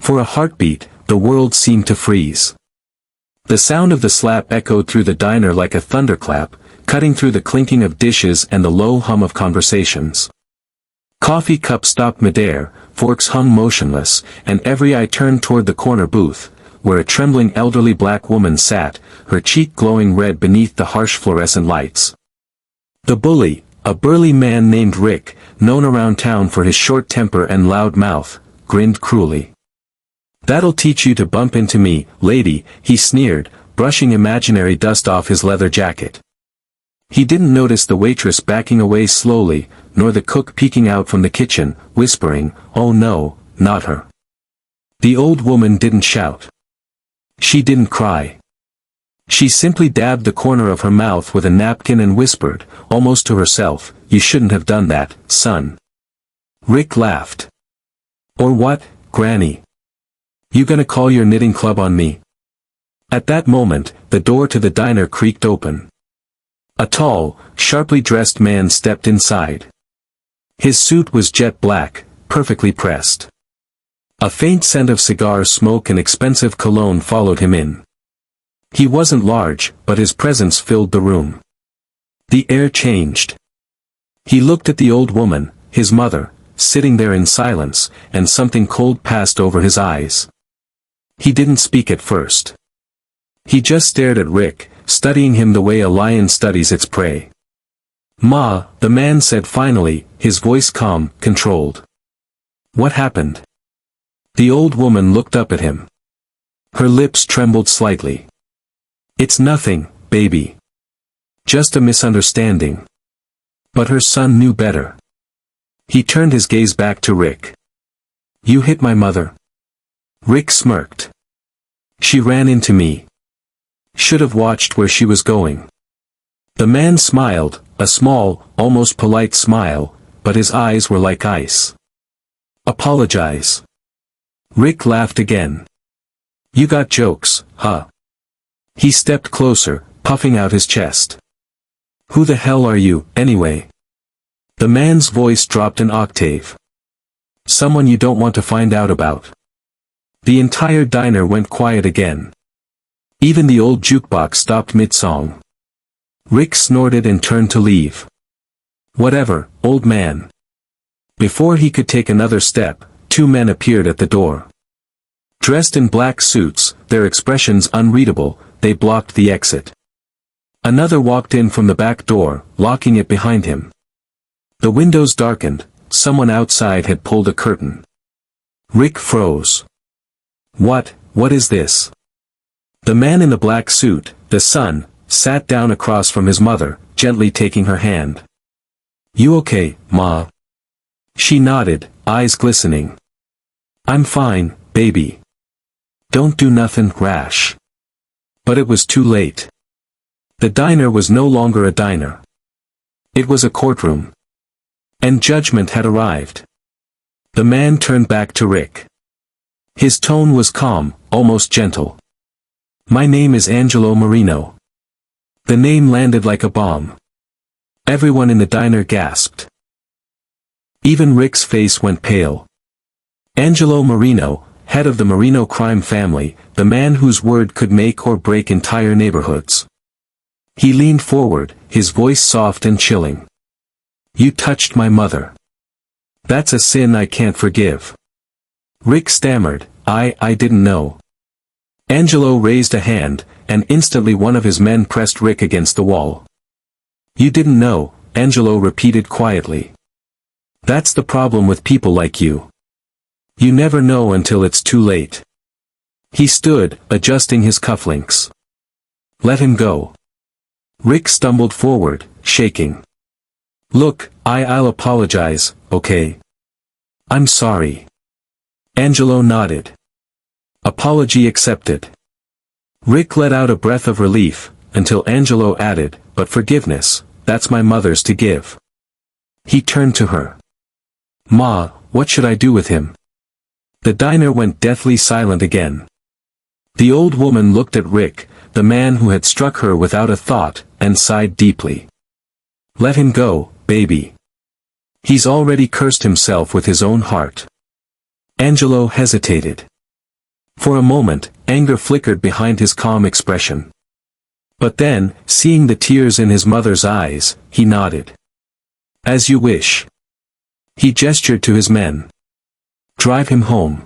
For a heartbeat, the world seemed to freeze. The sound of the slap echoed through the diner like a thunderclap, cutting through the clinking of dishes and the low hum of conversations. Coffee cups stopped midair, forks hung motionless, and every eye turned toward the corner booth, where a trembling elderly black woman sat, her cheek glowing red beneath the harsh fluorescent lights. The bully, a burly man named Rick, known around town for his short temper and loud mouth, grinned cruelly. "That'll teach you to bump into me, lady," he sneered, brushing imaginary dust off his leather jacket. He didn't notice the waitress backing away slowly, nor the cook peeking out from the kitchen, whispering, "Oh no, not her." The old woman didn't shout. She didn't cry. She simply dabbed the corner of her mouth with a napkin and whispered, almost to herself, "You shouldn't have done that, son." Rick laughed. "Or what, Granny? You gonna call your knitting club on me?" At that moment, the door to the diner creaked open. A tall, sharply dressed man stepped inside. His suit was jet black, perfectly pressed. A faint scent of cigar smoke and expensive cologne followed him in. He wasn't large, but his presence filled the room. The air changed. He looked at the old woman, his mother, sitting there in silence, and something cold passed over his eyes. He didn't speak at first. He just stared at Rick, studying him the way a lion studies its prey. "Ma," the man said finally, his voice calm, controlled. "What happened?" The old woman looked up at him. Her lips trembled slightly. "It's nothing, baby. Just a misunderstanding." But her son knew better. He turned his gaze back to Rick. "You hit my mother?" Rick smirked. "She ran into me. Should have watched where she was going." The man smiled, a small, almost polite smile, but his eyes were like ice. "Apologize." Rick laughed again. "You got jokes, huh?" He stepped closer, puffing out his chest. "Who the hell are you, anyway?" The man's voice dropped an octave. "Someone you don't want to find out about." The entire diner went quiet again. Even the old jukebox stopped mid-song. Rick snorted and turned to leave. "Whatever, old man." Before he could take another step, two men appeared at the door. Dressed in black suits, their expressions unreadable, they blocked the exit. Another walked in from the back door, locking it behind him. The windows darkened, someone outside had pulled a curtain. Rick froze. What is this?" The man in the black suit, the son, sat down across from his mother, gently taking her hand. "You okay, Ma?" She nodded, eyes glistening. "I'm fine, baby. Don't do nothing rash." But it was too late. The diner was no longer a diner. It was a courtroom. And judgment had arrived. The man turned back to Rick. His tone was calm, almost gentle. "My name is Angelo Marino." The name landed like a bomb. Everyone in the diner gasped. Even Rick's face went pale. Angelo Marino, head of the Marino crime family, the man whose word could make or break entire neighborhoods. He leaned forward, his voice soft and chilling. "You touched my mother. That's a sin I can't forgive." Rick stammered, I didn't know." Angelo raised a hand, and instantly one of his men pressed Rick against the wall. "You didn't know," Angelo repeated quietly. "That's the problem with people like you. You never know until it's too late." He stood, adjusting his cufflinks. "Let him go." Rick stumbled forward, shaking. "Look, I'll apologize, okay? I'm sorry." Angelo nodded. Apology accepted. Rick let out a breath of relief, until Angelo added, "But forgiveness, that's my mother's to give." He turned to her. "Ma, what should I do with him?" The diner went deathly silent again. The old woman looked at Rick, the man who had struck her without a thought, and sighed deeply. "Let him go, baby. He's already cursed himself with his own heart." Angelo hesitated. For a moment, anger flickered behind his calm expression. But then, seeing the tears in his mother's eyes, he nodded. As you wish. He gestured to his men. Drive him home.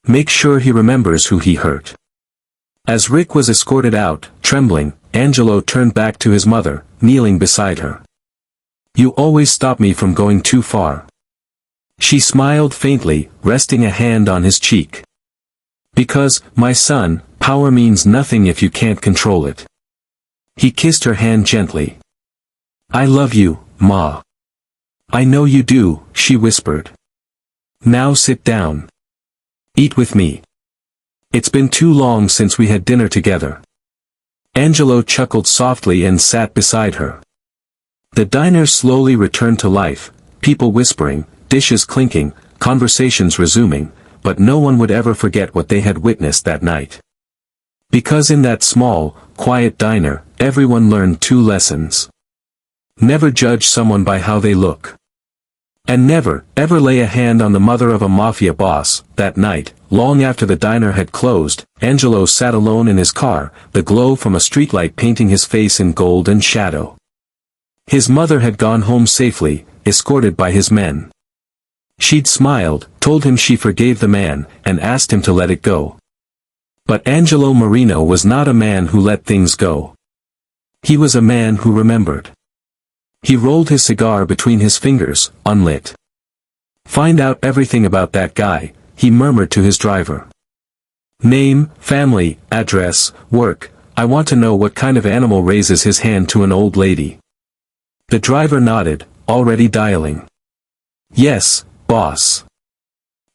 Make sure he remembers who he hurt. As Rick was escorted out, trembling, Angelo turned back to his mother, kneeling beside her. You always stop me from going too far. She smiled faintly, resting a hand on his cheek. Because, my son, power means nothing if you can't control it. He kissed her hand gently. I love you, Ma. I know you do, she whispered. Now sit down. Eat with me. It's been too long since we had dinner together. Angelo chuckled softly and sat beside her. The diner slowly returned to life, people whispering, dishes clinking, conversations resuming, but no one would ever forget what they had witnessed that night. Because in that small, quiet diner, everyone learned two lessons. Never judge someone by how they look. And never, ever lay a hand on the mother of a mafia boss. That night, long after the diner had closed, Angelo sat alone in his car, the glow from a streetlight painting his face in gold and shadow. His mother had gone home safely, escorted by his men. She'd smiled, told him she forgave the man, and asked him to let it go. But Angelo Marino was not a man who let things go. He was a man who remembered. He rolled his cigar between his fingers, unlit. Find out everything about that guy, he murmured to his driver. Name, family, address, work, I want to know what kind of animal raises his hand to an old lady. The driver nodded, already dialing. Yes, boss.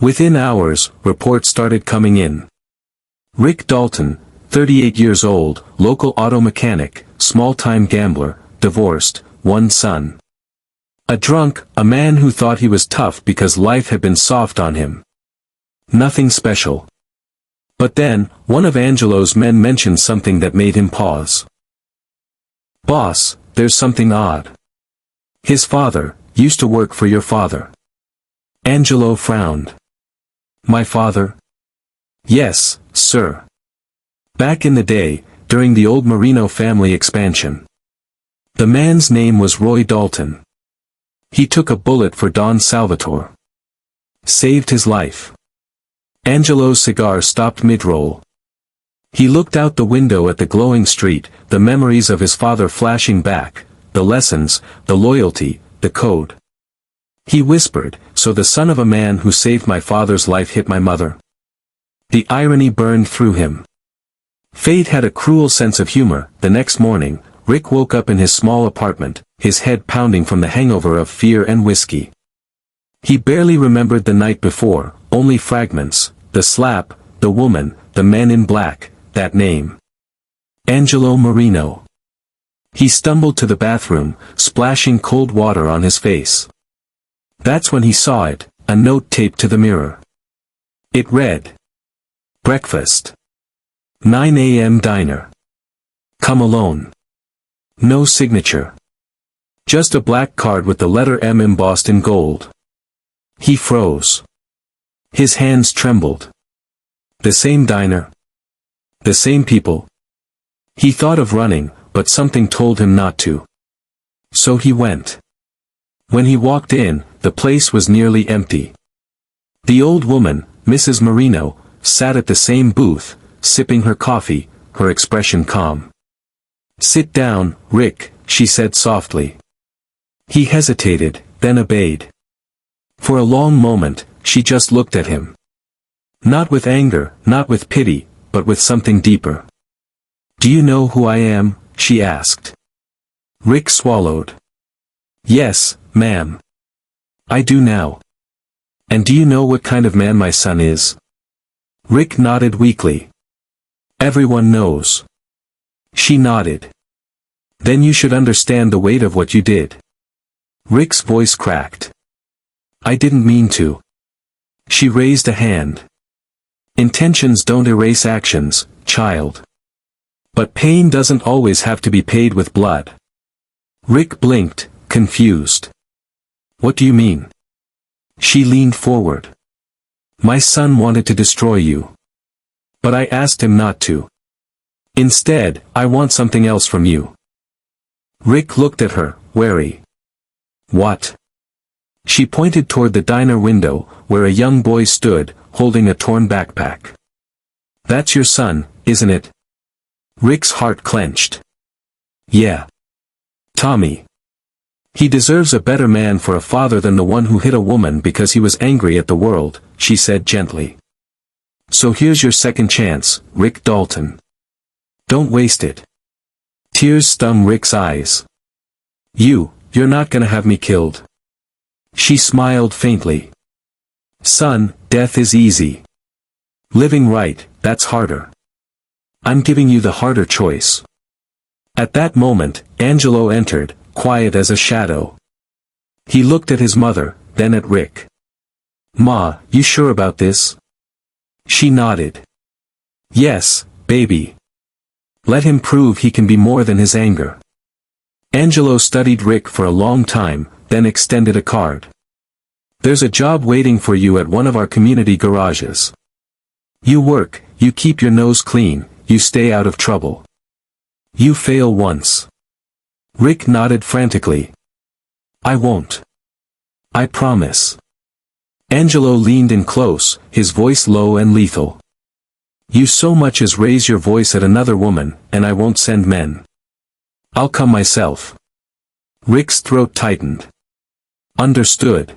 Within hours, reports started coming in. Rick Dalton, 38 years old, local auto mechanic, small-time gambler, divorced, one son. A drunk, a man who thought he was tough because life had been soft on him. Nothing special. But then, one of Angelo's men mentioned something that made him pause. Boss, there's something odd. His father, used to work for your father. Angelo frowned. My father? Yes, sir. Back in the day, during the old Marino family expansion. The man's name was Roy Dalton. He took a bullet for Don Salvatore. Saved his life. Angelo's cigar stopped mid-roll. He looked out the window at the glowing street, the memories of his father flashing back, the lessons, the loyalty, the code. He whispered, so the son of a man who saved my father's life hit my mother. The irony burned through him. Fate had a cruel sense of humor. The next morning, Rick woke up in his small apartment, his head pounding from the hangover of fear and whiskey. He barely remembered the night before, only fragments, the slap, the woman, the men in black, that name. Angelo Marino. He stumbled to the bathroom, splashing cold water on his face. That's when he saw it, a note taped to the mirror. It read. Breakfast. 9 a.m. diner. Come alone. No signature. Just a black card with the letter M embossed in gold. He froze. His hands trembled. The same diner. The same people. He thought of running, but something told him not to. So he went. When he walked in, the place was nearly empty. The old woman, Mrs. Marino, sat at the same booth, sipping her coffee, her expression calm. Sit down, Rick, she said softly. He hesitated, then obeyed. For a long moment, she just looked at him. Not with anger, not with pity, but with something deeper. Do you know who I am? She asked. Rick swallowed. Yes, ma'am. I do now. And do you know what kind of man my son is? Rick nodded weakly. Everyone knows. She nodded. Then you should understand the weight of what you did. Rick's voice cracked. I didn't mean to. She raised a hand. Intentions don't erase actions, child. But pain doesn't always have to be paid with blood. Rick blinked, confused. What do you mean? She leaned forward. My son wanted to destroy you. But I asked him not to. Instead, I want something else from you. Rick looked at her, wary. What? She pointed toward the diner window, where a young boy stood, holding a torn backpack. That's your son, isn't it? Rick's heart clenched. Yeah. Tommy. He deserves a better man for a father than the one who hit a woman because he was angry at the world, she said gently. So here's your second chance, Rick Dalton. Don't waste it. Tears stung Rick's eyes. You're not gonna have me killed. She smiled faintly. Son, death is easy. Living right, that's harder. I'm giving you the harder choice. At that moment, Angelo entered, quiet as a shadow. He looked at his mother, then at Rick. Ma, you sure about this? She nodded. Yes, baby. Let him prove he can be more than his anger. Angelo studied Rick for a long time, then extended a card. There's a job waiting for you at one of our community garages. You work, you keep your nose clean, you stay out of trouble. You fail once. Rick nodded frantically. I won't. I promise. Angelo leaned in close, his voice low and lethal. You so much as raise your voice at another woman, and I won't send men. I'll come myself. Rick's throat tightened. Understood.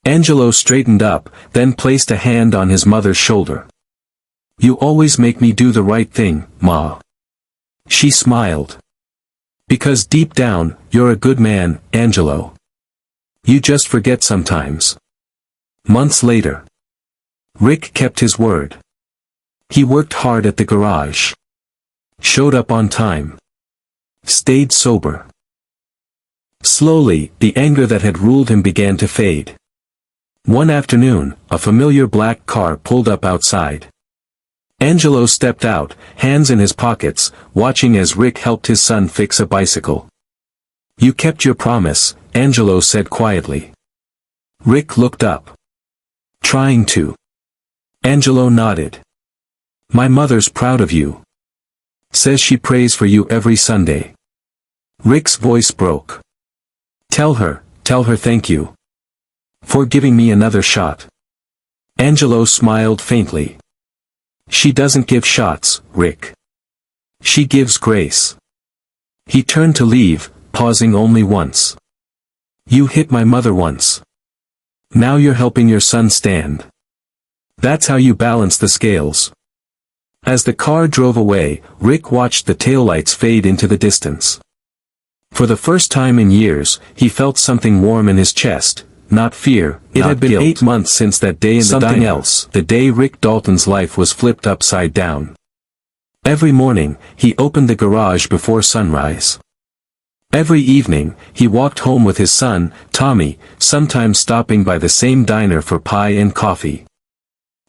Angelo straightened up, then placed a hand on his mother's shoulder. You always make me do the right thing, Ma. She smiled. Because deep down, you're a good man, Angelo. You just forget sometimes. Months later. Rick kept his word. He worked hard at the garage. Showed up on time. Stayed sober. Slowly, the anger that had ruled him began to fade. One afternoon, a familiar black car pulled up outside. Angelo stepped out, hands in his pockets, watching as Rick helped his son fix a bicycle. You kept your promise, Angelo said quietly. Rick looked up. Trying to. Angelo nodded. My mother's proud of you. Says she prays for you every Sunday. Rick's voice broke. Tell her thank you. For giving me another shot. Angelo smiled faintly. She doesn't give shots, Rick. She gives grace. He turned to leave, pausing only once. You hit my mother once. Now you're helping your son stand. That's how you balance the scales. As the car drove away, Rick watched the taillights fade into the distance. For the first time in years, he felt something warm in his chest, not fear. It had been guilt. 8 months since that day in the diner. Something else, the day Rick Dalton's life was flipped upside down. Every morning, he opened the garage before sunrise. Every evening, he walked home with his son, Tommy, sometimes stopping by the same diner for pie and coffee.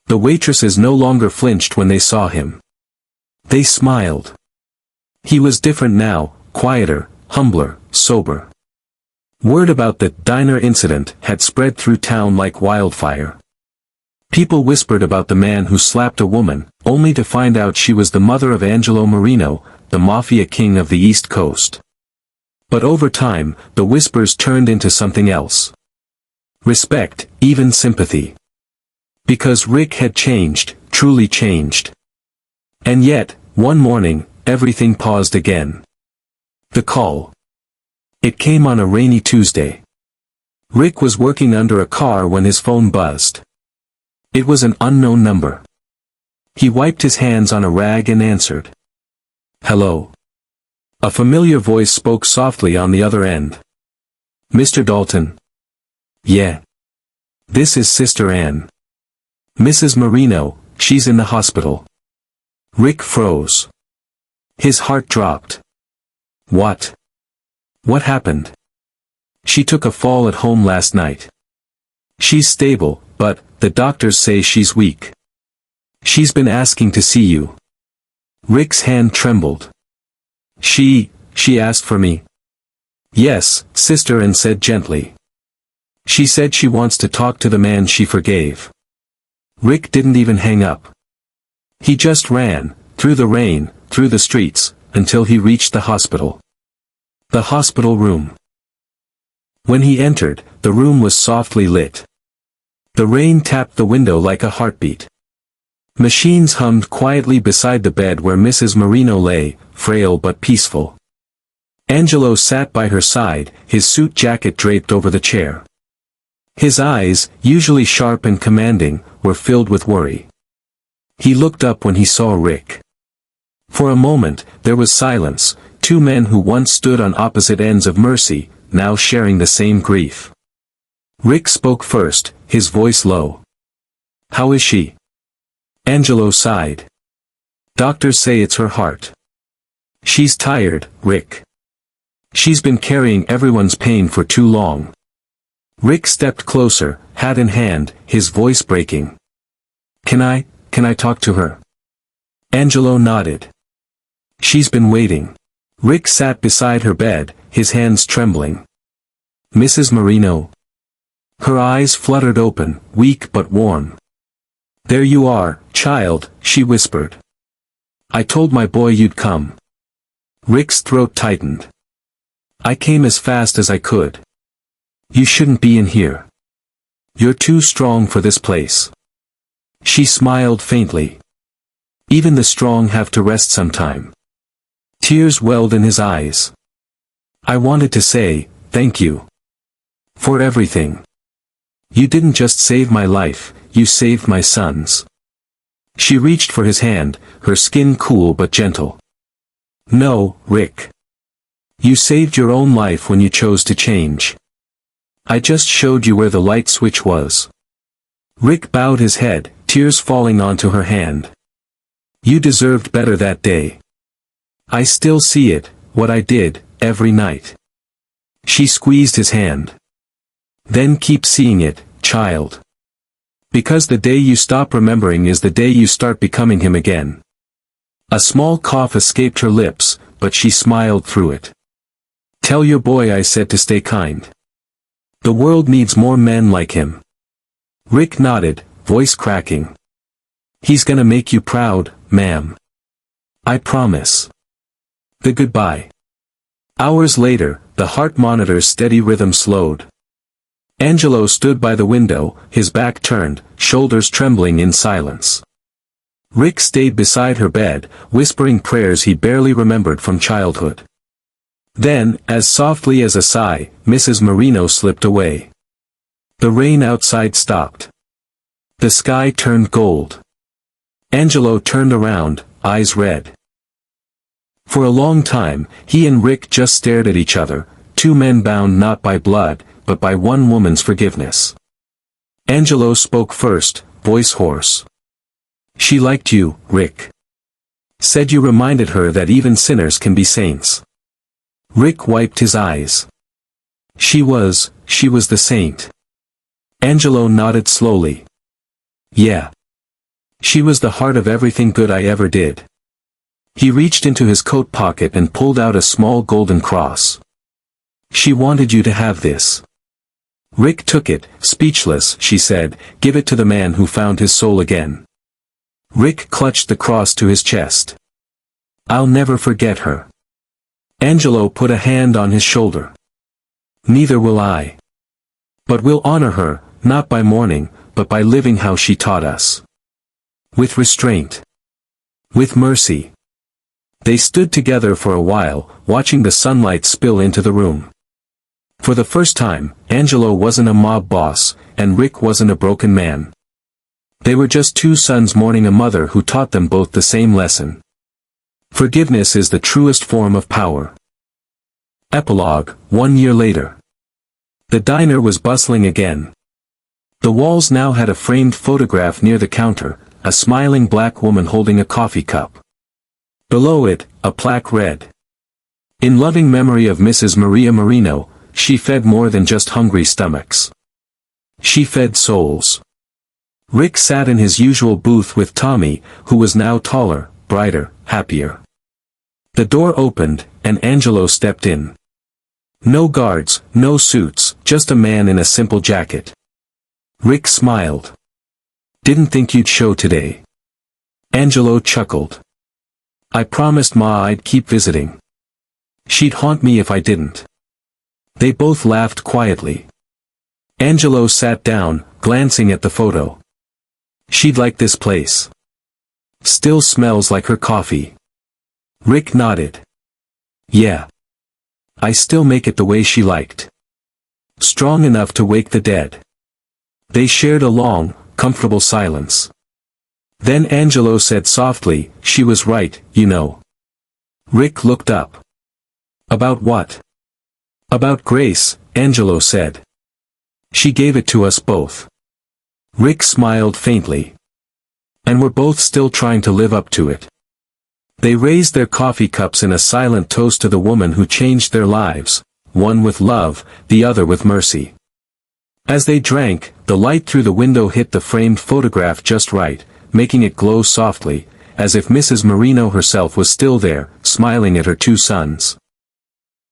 The waitresses no longer flinched when they saw him. They smiled. He was different now, quieter, humbler, sober. Word about the diner incident had spread through town like wildfire. People whispered about the man who slapped a woman, only to find out she was the mother of Angelo Marino, the Mafia king of the East Coast. But over time, the whispers turned into something else. Respect, even sympathy. Because Rick had changed, truly changed. And yet, one morning, everything paused again. The call. It came on a rainy Tuesday. Rick was working under a car when his phone buzzed. It was an unknown number. He wiped his hands on a rag and answered. Hello. A familiar voice spoke softly on the other end. Mr. Dalton. Yeah. This is Sister Ann. Mrs. Marino, she's in the hospital. Rick froze. His heart dropped. What? What happened? She took a fall at home last night. She's stable, but the doctors say she's weak. She's been asking to see you. Rick's hand trembled. She asked for me. Yes, Sister Ann said gently. She said she wants to talk to the man she forgave. Rick didn't even hang up. He just ran, through the rain, through the streets, until he reached the hospital. The hospital room. When he entered, the room was softly lit. The rain tapped the window like a heartbeat. Machines hummed quietly beside the bed where Mrs. Marino lay, frail but peaceful. Angelo sat by her side, his suit jacket draped over the chair. His eyes, usually sharp and commanding, were filled with worry. He looked up when he saw Rick. For a moment, there was silence, two men who once stood on opposite ends of mercy, now sharing the same grief. Rick spoke first, his voice low. "How is she?" Angelo sighed. "Doctors say it's her heart." "She's tired, Rick. She's been carrying everyone's pain for too long." Rick stepped closer, hat in hand, his voice breaking. Can I talk to her?" Angelo nodded. "She's been waiting." Rick sat beside her bed, his hands trembling. "Mrs. Marino?" Her eyes fluttered open, weak but warm. "There you are, child," she whispered. "I told my boy you'd come." Rick's throat tightened. "I came as fast as I could. You shouldn't be in here. You're too strong for this place." She smiled faintly. "Even the strong have to rest sometime." Tears welled in his eyes. "I wanted to say, thank you. For everything. You didn't just save my life, you saved my son's." She reached for his hand, her skin cool but gentle. "No, Rick. You saved your own life when you chose to change. I just showed you where the light switch was." Rick bowed his head, tears falling onto her hand. "You deserved better that day. I still see it, what I did, every night." She squeezed his hand. "Then keep seeing it, child. Because the day you stop remembering is the day you start becoming him again." A small cough escaped her lips, but she smiled through it. "Tell your boy I said to stay kind. The world needs more men like him." Rick nodded, voice cracking. "He's gonna make you proud, ma'am. I promise." The goodbye. Hours later, the heart monitor's steady rhythm slowed. Angelo stood by the window, his back turned, shoulders trembling in silence. Rick stayed beside her bed, whispering prayers he barely remembered from childhood. Then, as softly as a sigh, Mrs. Marino slipped away. The rain outside stopped. The sky turned gold. Angelo turned around, eyes red. For a long time, he and Rick just stared at each other, two men bound not by blood, but by one woman's forgiveness. Angelo spoke first, voice hoarse. "She liked you, Rick. Said you reminded her that even sinners can be saints." Rick wiped his eyes. She was the saint." Angelo nodded slowly. "Yeah. She was the heart of everything good I ever did." He reached into his coat pocket and pulled out a small golden cross. "She wanted you to have this." Rick took it, speechless. She said, "Give it to the man who found his soul again." Rick clutched the cross to his chest. "I'll never forget her." Angelo put a hand on his shoulder. "Neither will I. But we'll honor her, not by mourning, but by living how she taught us. With restraint. With mercy." They stood together for a while, watching the sunlight spill into the room. For the first time, Angelo wasn't a mob boss, and Rick wasn't a broken man. They were just two sons mourning a mother who taught them both the same lesson. Forgiveness is the truest form of power. Epilogue, 1 year later. The diner was bustling again. The walls now had a framed photograph near the counter, a smiling black woman holding a coffee cup. Below it, a plaque read, "In loving memory of Mrs. Maria Marino, she fed more than just hungry stomachs. She fed souls." Rick sat in his usual booth with Tommy, who was now taller, brighter, happier. The door opened, and Angelo stepped in. No guards, no suits, just a man in a simple jacket. Rick smiled. "Didn't think you'd show today." Angelo chuckled. I promised Ma I'd keep visiting. She'd haunt me if I didn't. They both laughed quietly. Angelo sat down, glancing at the photo. She'd like this place. Still smells like her coffee. Rick nodded. Yeah. I still make it the way she liked. Strong enough to wake the dead. They shared a long, comfortable silence. Then Angelo said softly, she was right, you know. Rick looked up. About what? About Grace, Angelo said. She gave it to us both. Rick smiled faintly. And we're both still trying to live up to it. They raised their coffee cups in a silent toast to the woman who changed their lives, one with love, the other with mercy. As they drank, the light through the window hit the framed photograph just right, making it glow softly, as if Mrs. Marino herself was still there, smiling at her two sons.